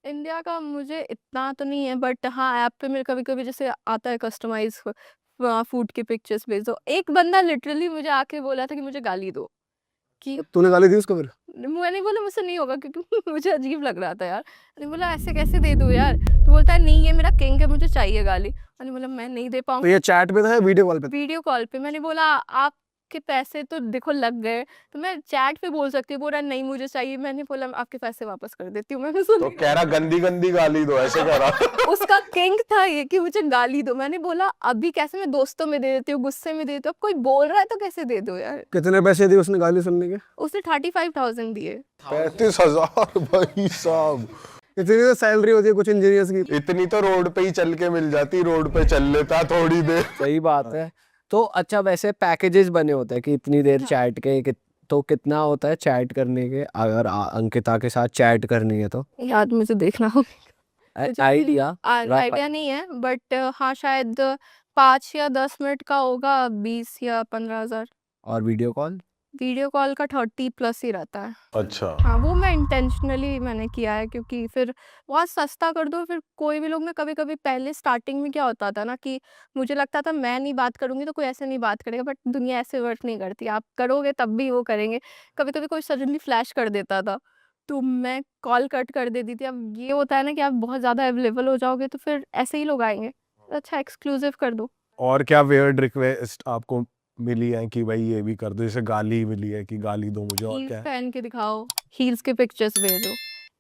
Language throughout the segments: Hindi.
इंडिया का मुझे इतना तो नहीं है, बट हाँ, ऐप पे मेरे कभी-कभी जैसे आता है कस्टमाइज़ फूड की पिक्चर्स भेज दो। एक बंदा लिटरली मुझे आके बोला था कि मुझे गाली दो, कि तूने गाली दी उसको फिर? मैंने बोला मुझसे नहीं होगा, क्योंकि मुझे अजीब लग रहा था यार। मैंने बोला ऐसे कैसे दे दूँ यार? तो बोलता है नहीं, ये मेरा किंग है, मुझे चाहिए गाली। मैंने बोला मैं नहीं दे तो ये पाऊँगी। चैट पे था या वीडियो कॉल पे था? वीडियो कॉल पे। मैंने बोला आपके पैसे तो देखो लग गए, तो मैं चैट पे बोल सकती हूँ। बोल रहा नहीं मुझे चाहिए। मैंने बोला आपके पैसे वापस कर देती हूँ। मैंने तो सुनी कह रहा गंदी गंदी गाली दो, ऐसे कह रहा। उसका किंग था ये कि मुझे गाली दो। मैंने बोला अभी कैसे, मैं दोस्तों में दे देती हूँ, गुस्से में दे देती हूँ, अब कोई बोल रहा है तो कैसे दे दो यार। कितने पैसे दिए उसने गाली सुनने के? उसने 35,000 दिए। 35,000 भाई साहब। इतनी तो सैलरी होती है कुछ इंजीनियर्स की। इतनी तो रोड पे ही चल के मिल जाती, रोड पे चल लेता थोड़ी देर। सही बात है। तो अच्छा, वैसे पैकेजेस बने होते हैं कि इतनी देर हाँ। चैट के तो कितना होता है चैट करने के, अगर अंकिता के साथ चैट करनी है तो? याद मुझे देखना होगा। मुझे आइडिया आइडिया नहीं है, बट हाँ शायद 5 या 10 मिनट का होगा, 20 या 15,000। और वीडियो कॉल? वीडियो कॉल का 30 प्लस ही रहता है। अच्छा। हाँ, वो मैं इंटेंशनली मैंने किया है, क्योंकि फिर बहुत सस्ता कर दो। फिर कोई भी लोग ना, कभी-कभी पहले स्टार्टिंग में क्या होता था ना, कि मुझे लगता था मैं नहीं बात करूँगी तो कोई ऐसे नहीं बात करेगा, बट दुनिया ऐसे वर्क नहीं करती। आप करोगे तब भी वो करेंगे। कभी-कभी कोई सडनली फ्लैश कर देता था, तो मैं कॉल कट कर देती थी। अब ये होता है ना कि आप बहुत ज़्यादा अवेलेबल हो जाओगे तो फिर ऐसे ही लोग आएँगे। अच्छा एक्सक्लूसिव कर दो। और क्या वियर्ड रिक्वेस्ट आपको मिली है कि भाई ये भी कर दो, जैसे गाली मिली है कि गाली दो मुझे, और हील्स क्या है? पहन के दिखाओ, हील्स के पिक्चर्स भेजो।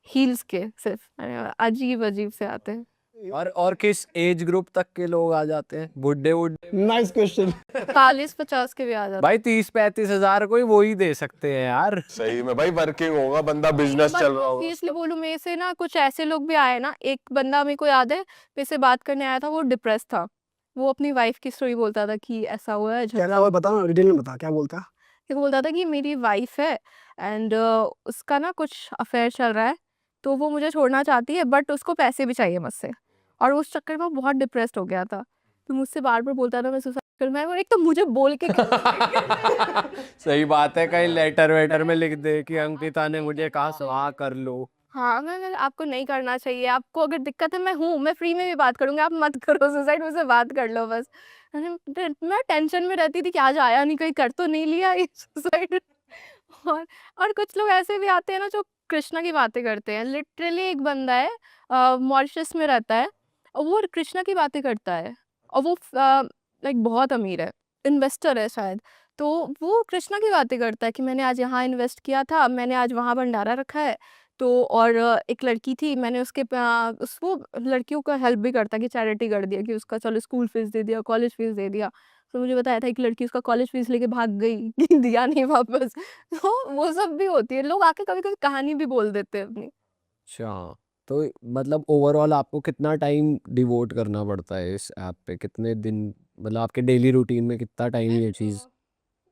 हील्स के सिर्फ़ अजीब-अजीब से आते हैं। और किस एज ग्रुप तक के लोग आ जाते हैं? बुड्ढे वुड्ढे? Nice question. 40-50 के भी आ जाते भाई 30-35 हजार कोई वो ही दे सकते हैं यार। सही में भाई, वर्किंग होगा बंदा, हैं। बिजनेस बट चल रहा होगा सीरियसली उसका। बोलूँ, मेरे से ना कुछ ऐसे लोग भी आए ना, एक बंदा मेरे को याद है, मेरे से बात करने आया था, वो डिप्रेस्ड था। वो अपनी वाइफ़ की स्टोरी बोलता था कि ऐसा हुआ है, क्या हुआ बता ना, डिटेल में बता क्या बोलता है? फिर बोलता था कि मेरी वाइफ़ है एंड उसका ना कुछ अफ़ेयर चल रहा है, तो वो मुझे छोड़ना चाहती है, बट उसको पैसे भी चाहिए मुझसे, और उस चक्कर में वो बहुत डिप्रेस्ड हो गया था। तो मुझसे बार-बार बोलता था मैं सुसाइड करूँगा, और एक तो मुझे बोल के सही बात है, कहीं लेटर वेटर में लिख दे कि अंकिता ने मुझे कहा सुहा कर लो। हाँ, मैं आपको नहीं करना चाहिए, आपको अगर दिक्कत है मैं हूँ, मैं फ्री में भी बात करूँगी, आप मत करो सुसाइड, मुझसे बात कर लो बस। मैं टेंशन में रहती थी कि आज आया नहीं, कहीं कर तो नहीं लिया ये सुसाइड। और और कुछ लोग ऐसे भी आते हैं ना, जो कृष्णा की बातें करते हैं। लिटरली एक बंदा है, मॉरिशस में रहता है, और वो कृष्णा की बातें करता है, और वो लाइक बहुत अमीर है, इन्वेस्टर है शायद। तो वो कृष्णा की बातें करता है कि मैंने आज यहाँ इन्वेस्ट किया था, मैंने आज वहाँ भंडारा रखा है। तो और एक लड़की थी, मैंने उसके वो लड़कियों का हेल्प भी करता है, कि चैरिटी कर दिया, कि उसका चलो स्कूल फीस दे दिया, कॉलेज फीस दे दिया। तो मुझे बताया था एक लड़की उसका कॉलेज फीस लेके भाग गई कि दिया नहीं वापस। तो वो सब भी होती है, लोग आके कभी-कभी कहानी भी बोल देते हैं अपनी। अच्छा, तो मतलब ओवरऑल आपको कितना टाइम डिवोट करना पड़ता है इस ऐप पे? कितने दिन, मतलब आपके डेली रूटीन में कितना टाइम ये चीज़?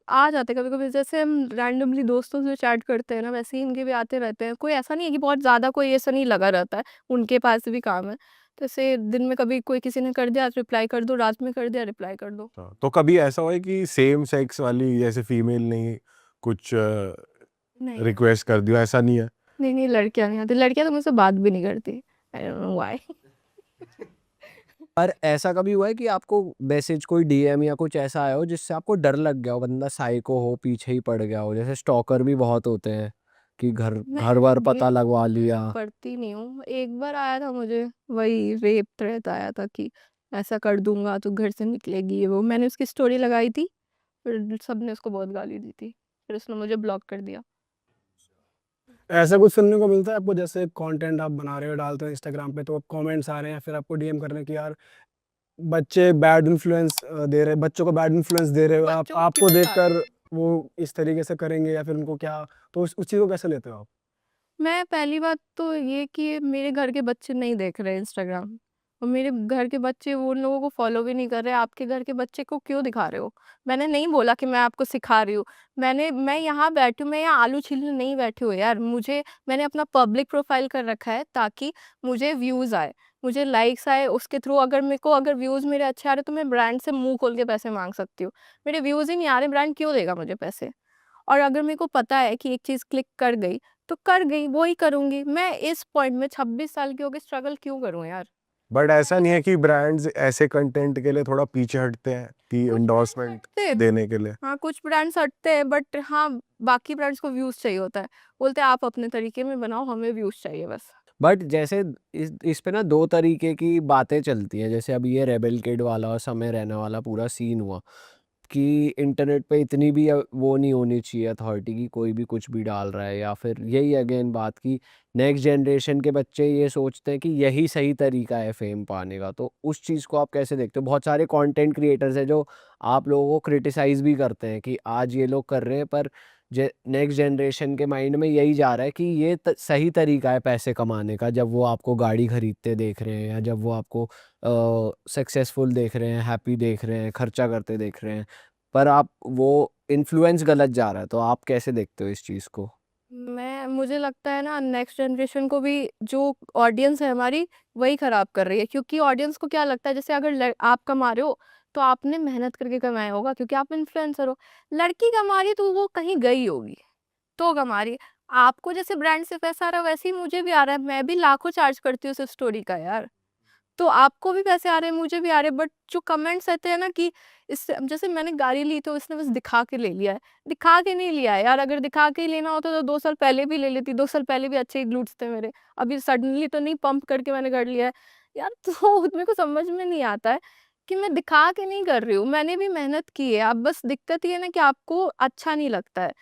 आ जाते हैं कभी-कभी, जैसे हम रैंडमली दोस्तों से चैट करते हैं ना, वैसे ही इनके भी आते रहते हैं। कोई ऐसा नहीं है कि बहुत ज़्यादा कोई ऐसा नहीं लगा रहता है, उनके पास भी काम है। तो ऐसे दिन में कभी कोई किसी ने कर दिया रिप्लाई कर दो, रात में कर दिया रिप्लाई कर दो। हाँ, तो कभी ऐसा हुआ है कि सेम सेक्स वाली, जैसे फीमेल ने कुछ नहीं, रिक्वेस्ट कर दिया, ऐसा नहीं है? नहीं लड़कियाँ नहीं आती, लड़कियाँ तो मुझसे बात भी नहीं करती। I don't know why. पर ऐसा कभी हुआ है कि आपको मैसेज, कोई डीएम या कुछ ऐसा आया हो जिससे आपको डर लग गया हो, बंदा साइको हो, पीछे ही पड़ गया हो? जैसे स्टॉकर भी बहुत होते हैं कि घर मैं घर बार ये पता लगवा लिया। पढ़ती नहीं हूँ। एक बार आया था मुझे, वही रेप थ्रेट आया था कि ऐसा कर दूँगा तो घर से निकलेगी, ये वो। मैंने उसकी स्टोरी लगाई थी, फिर सबने उसको बहुत गाली दी थी। फिर उसने मुझे ब्लॉक कर दिया। ऐसा कुछ सुनने को मिलता है आपको, जैसे कंटेंट आप बना रहे हो, डालते हो इंस्टाग्राम पे, तो कमेंट्स आ रहे हैं, फिर आपको डीएम कर रहे हैं कि यार बच्चे बैड इन्फ्लुएंस दे रहे, बच्चों को बैड इन्फ्लुएंस दे रहे हो आप, बच्चों को आपको क्यों देखकर दिखाते? वो इस तरीके से करेंगे या फिर उनको क्या, तो उस चीज़ को कैसे लेते हो आप? मैं पहली बात तो ये कि मेरे घर के बच्चे नहीं देख रहे इंस्टाग्राम, और मेरे घर के बच्चे वो उन लोगों को फॉलो भी नहीं कर रहे। आपके घर के बच्चे को क्यों दिखा रहे हो? मैंने नहीं बोला कि मैं आपको सिखा रही हूँ। मैं यहाँ बैठी हूँ, मैं यहाँ आलू छीलने नहीं बैठी हूँ यार। मैंने अपना पब्लिक प्रोफाइल कर रखा है, ताकि मुझे व्यूज़ आए, मुझे लाइक्स आए, उसके थ्रू अगर मेरे को अगर व्यूज़ मेरे अच्छे आ रहे, तो मैं ब्रांड से मुँह खोल के पैसे माँग सकती हूँ। मेरे व्यूज़ ही नहीं आ रहे, ब्रांड क्यों देगा मुझे पैसे? और अगर मेरे को पता है कि एक चीज़ क्लिक कर गई, तो कर गई, वो ही करूँगी। मैं इस पॉइंट में 26 साल की हो के स्ट्रगल क्यों करूँ यार? बट ऐसा नहीं है कि ब्रांड्स ऐसे कंटेंट के लिए थोड़ा पीछे हटते हैं कि कुछ एंडोर्समेंट हटते हैं। देने के लिए? हाँ, कुछ ब्रांड्स हटते हैं बट हाँ, बाकी ब्रांड्स को व्यूज़ चाहिए होता है। बोलते हैं आप अपने तरीके में बनाओ, हमें व्यूज़ चाहिए बस। बट जैसे इस पे ना 2 तरीके की बातें चलती हैं। जैसे अभी ये रेबेल किड वाला और समय रैना वाला पूरा सीन हुआ कि इंटरनेट पे इतनी भी वो नहीं होनी चाहिए अथॉरिटी की, कोई भी कुछ भी डाल रहा है, या फिर यही अगेन बात की नेक्स्ट जनरेशन के बच्चे ये सोचते हैं कि यही सही तरीका है फेम पाने का। तो उस चीज़ को आप कैसे देखते हो? बहुत सारे कंटेंट क्रिएटर्स हैं जो आप लोगों को क्रिटिसाइज़ भी करते हैं कि आज ये लोग कर रहे हैं, पर नेक्स्ट जनरेशन के माइंड में यही जा रहा है कि ये सही तरीका है पैसे कमाने का, जब वो आपको गाड़ी खरीदते देख रहे हैं या जब वो आपको सक्सेसफुल देख रहे हैं, हैप्पी देख रहे हैं, खर्चा करते देख रहे हैं, पर आप वो इन्फ्लुएंस गलत जा रहा है। तो आप कैसे देखते हो इस चीज़ को? मुझे लगता है ना नेक्स्ट जनरेशन को भी जो ऑडियंस है हमारी वही खराब कर रही है, क्योंकि ऑडियंस को क्या लगता है जैसे अगर आप कमा रहे हो तो आपने मेहनत करके कमाया होगा क्योंकि आप इन्फ्लुएंसर हो। लड़की कमा रही है तो वो कहीं गई होगी तो कमा रही है। आपको जैसे ब्रांड से पैसा आ रहा है वैसे ही मुझे भी आ रहा है, मैं भी लाखों चार्ज करती हूँ उस स्टोरी का यार। तो आपको भी पैसे आ रहे हैं, मुझे भी आ रहे हैं, बट जो कमेंट्स रहते हैं ना कि इससे जैसे मैंने गाड़ी ली तो इसने बस दिखा के ले लिया है। दिखा के नहीं लिया है यार, अगर दिखा के ही लेना होता तो 2 साल पहले भी ले लेती, 2 साल पहले भी अच्छे ही ग्लूट्स थे मेरे। अभी सडनली तो नहीं पंप करके मैंने कर लिया है। यार तो मेरे को समझ में नहीं आता है कि मैं दिखा के नहीं कर रही हूँ, मैंने भी मेहनत की है। अब बस दिक्कत ये है ना कि आपको अच्छा नहीं लगता है।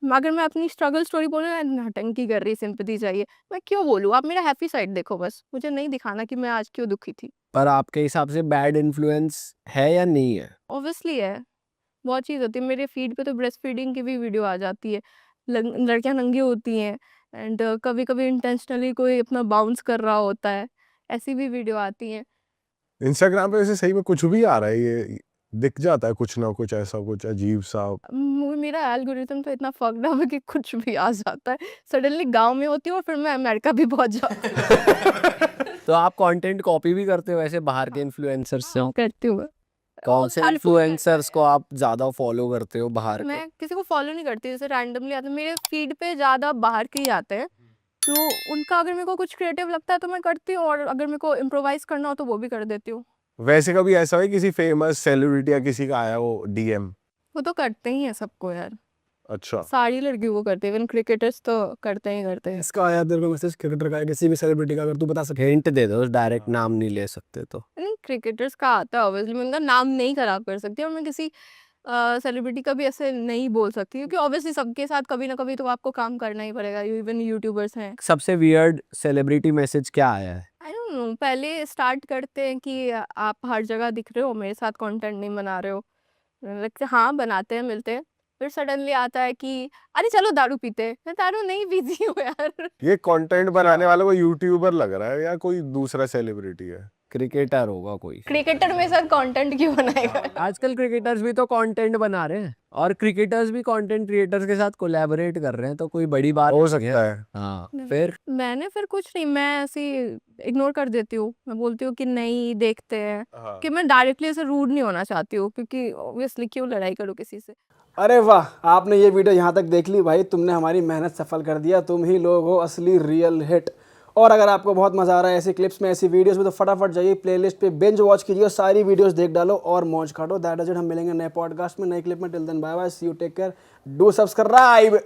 अगर मैं अपनी स्ट्रगल स्टोरी बोलूँ ना, नौटंकी कर रही, सिंपैथी चाहिए, मैं क्यों बोलूँ? आप मेरा हैप्पी साइड देखो बस, मुझे नहीं दिखाना कि मैं आज क्यों दुखी थी। पर आपके हिसाब से बैड इन्फ्लुएंस है या नहीं है? ऑब्वियसली है, बहुत चीज़ होती है। मेरे फीड पे तो ब्रेस्ट फीडिंग की भी वीडियो आ जाती है। लड़कियां नंगी होती हैं एंड कभी-कभी इंटेंशनली कोई अपना बाउंस कर रहा होता है, ऐसी भी वीडियो आती हैं। इंस्टाग्राम पे वैसे सही में कुछ भी आ रहा है, ये दिख जाता है कुछ ना कुछ ऐसा कुछ अजीब सा। मेरा एल्गोरिथम तो इतना फक्ड अप है कि कुछ भी आ जाता है। सडनली गाँव में होती हूँ और फिर मैं अमेरिका भी पहुँच जाती हूँ। तो आप कंटेंट कॉपी भी करते हो वैसे बाहर के इन्फ्लुएंसर्स से? करती हूँ मैं। कौन से हर कोई इन्फ्लुएंसर्स को करता है। आप ज़्यादा फॉलो करते हो बाहर के? मैं किसी को फॉलो नहीं करती, जैसे रैंडमली आते हैं मेरे फीड पे, ज़्यादा बाहर के ही आते हैं। तो उनका अगर मेरे को कुछ क्रिएटिव लगता है तो मैं करती हूँ, और अगर मेरे को इम्प्रोवाइज़ करना हो तो वो भी कर देती हूँ। वैसे कभी ऐसा है किसी फेमस सेलिब्रिटी या किसी का आया हो डीएम? वो तो करते ही हैं सबको यार, अच्छा, सारी लड़कियों को करते हैं, इवन क्रिकेटर्स तो करते ही करते हैं। इसका आया तेरे को मैसेज क्रिकेटर का या किसी भी सेलिब्रिटी का, अगर तू बता सकते? हिंट दे दो, डायरेक्ट नाम नहीं ले सकते तो। नहीं, क्रिकेटर्स का आता है ऑब्वियसली, मैं उनका नाम नहीं खराब कर सकती और मैं किसी सेलिब्रिटी का भी ऐसे नहीं बोल सकती, क्योंकि ऑब्वियसली सबके साथ कभी ना कभी तो आपको काम करना ही पड़ेगा। इवन यूट्यूबर्स हैं। सबसे वियर्ड सेलिब्रिटी मैसेज क्या आया है? आई डोंट नो, पहले स्टार्ट करते हैं कि आप हर जगह दिख रहे हो, मेरे साथ कंटेंट नहीं बना रहे हो। लगता है हाँ बनाते हैं, मिलते हैं। फिर सडनली आता है कि अरे चलो दारू पीते हैं। मैं दारू नहीं पीती हूँ यार। ये कंटेंट बनाने वाला कोई यूट्यूबर लग रहा है या कोई दूसरा सेलिब्रिटी है? क्रिकेटर होगा कोई। क्रिकेटर मेरे साथ कंटेंट क्यों बनाएगा? आजकल क्रिकेटर्स भी तो कंटेंट बना रहे हैं, और क्रिकेटर्स भी कंटेंट क्रिएटर्स के साथ कोलैबोरेट कर रहे हैं, तो कोई बड़ी बात हो नहीं है। सकता है। हाँ, नहीं। फिर मैंने फिर कुछ नहीं, मैं ऐसे इग्नोर कर देती हूँ। मैं बोलती हूँ कि नहीं देखते हैं, हाँ। कि मैं डायरेक्टली ऐसे रूड नहीं होना चाहती हूँ, क्योंकि ऑब्वियसली क्यों लड़ाई करूँ किसी से। अरे वाह, आपने ये वीडियो यहाँ तक देख ली भाई, तुमने हमारी मेहनत सफल कर दिया। तुम ही लोग हो असली रियल हिट। और अगर आपको बहुत मज़ा आ रहा है ऐसी क्लिप्स में, ऐसी वीडियोस में, तो फटाफट जाइए प्लेलिस्ट पे बिंज वॉच कीजिए और सारी वीडियोस देख डालो और मौज काटो। That is it. हम मिलेंगे नए पॉडकास्ट में, नए क्लिप में। Till then bye bye, see you, take care, do subscribe.